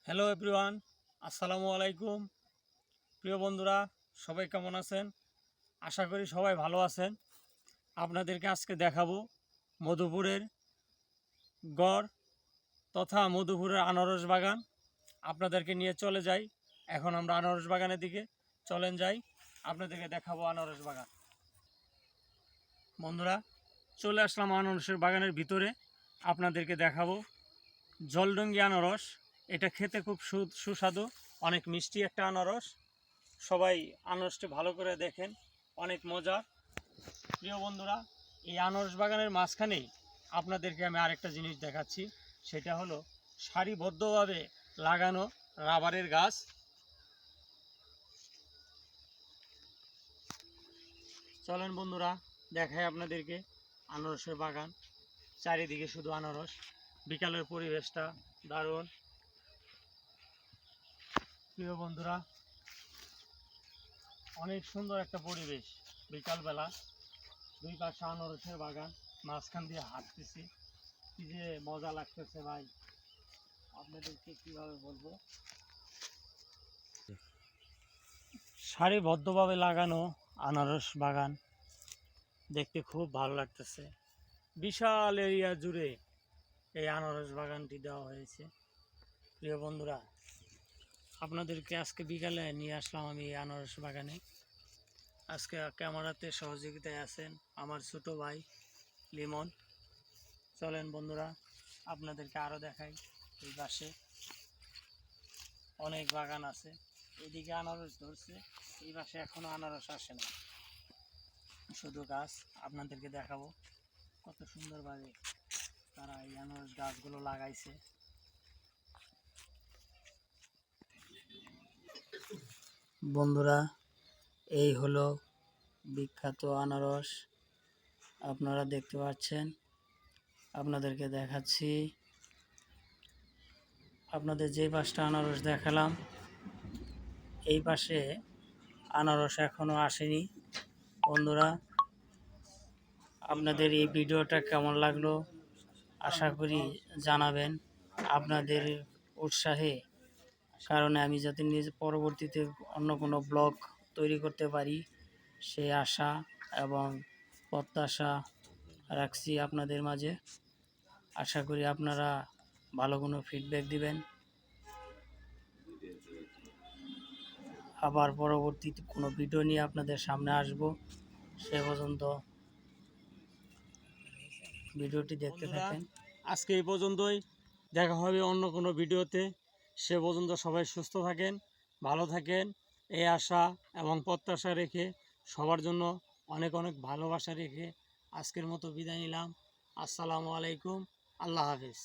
Hello everyone, আসসালামু আলাইকুম। প্রিয় বন্ধুরা, সবাই কেমন আছেন? আশা করি সবাই ভালো আছেন। আপনাদেরকে আজকে দেখাবো মধুপুরের গড় তথা মধুপুরের আনারস বাগান। আপনাদেরকে নিয়ে চলে যাই। এখন আমরা আনারস বাগানের দিকে চলেন যাই, আপনাদেরকে দেখাবো আনারস বাগান। বন্ধুরা, চলে আসলাম আনারসের বাগানের ভিতরে। আপনাদেরকে দেখাবো জলডঙ্গি আনারস। এটা খেতে খুব সুস্বাদু, অনেক মিষ্টি একটা আনারস। সবাই আনারসটি ভালো করে দেখেন, অনেক মজা। প্রিয় বন্ধুরা, এই আনারস বাগানের মাঝখানেই আপনাদেরকে আমি আরেকটা জিনিস দেখাচ্ছি। সেটা হলো সারিবদ্ধভাবে লাগানো রাবারের গাছ। চলেন বন্ধুরা, দেখাই আপনাদেরকে আনারসের বাগান। চারিদিকে শুধু আনারস। বিকালের পরিবেশটা দারুণ। প্রিয় বন্ধুরা, অনেক সুন্দর একটা পরিবেশ। বিকালবেলা দুই পাশে আনারসের বাগান, মাঝখান দিয়ে হাঁটতেছি, কি যে মজা লাগতেছে ভাই, আপনাদেরকে কিভাবে বলবো। সারিবদ্ধভাবে লাগানো আনারস বাগান দেখতে খুব ভালো লাগতেছে। বিশাল এরিয়া জুড়ে এই আনারস বাগানটি দেওয়া হয়েছে। প্রিয় বন্ধুরা, আপনাদেরকে আজকে বিকালে নিয়ে আসলাম আমি এই আনারস বাগানে। আজকে ক্যামেরাতে সহযোগিতায় আছেন আমার ছোট ভাই লিমন। চলেন বন্ধুরা, আপনাদেরকে আরও দেখাই। এই পাশে অনেক বাগান আছে, এদিকে আনারস ধরছে, এই পাশে এখনো আনারস আসে না, শুধু গাছ। আপনাদেরকে দেখাবো কত সুন্দরভাবে তারা এই আনারস গাছগুলো লাগাইছে। বন্ধুরা, এই হলো বিখ্যাত আনারস, আপনারা দেখতে পাচ্ছেন। আপনাদেরকে দেখাচ্ছি, আপনাদের যে পাশটা আনারস দেখালাম এই পাশে আনারস এখনও আসেনি। বন্ধুরা, আপনাদের এই ভিডিওটা কেমন লাগলো আশা করি জানাবেন। আপনাদের উৎসাহে কারণে আমি যাতে নিজে পরবর্তীতে অন্য কোনো ব্লগ তৈরি করতে পারি সেই আশা এবং প্রত্যাশা রাখছি আপনাদের মাঝে। আশা করি আপনারা ভালো কোনো ফিডব্যাক দিবেন। আবার পরবর্তীতে কোনো ভিডিও নিয়ে আপনাদের সামনে আসব। সে পর্যন্ত ভিডিওটি দেখতে থাকেন। আজকে এই পর্যন্তই, দেখা হবে অন্য কোনো ভিডিওতে। সে পর্যন্ত সবাই সুস্থ থাকেন, ভালো থাকেন, এই আশা এবং প্রত্যাশা রেখে সবার জন্য অনেক অনেক ভালোবাসা রেখে আজকের মতো বিদায় নিলাম। আসসালামু আলাইকুম, আল্লাহ হাফেজ।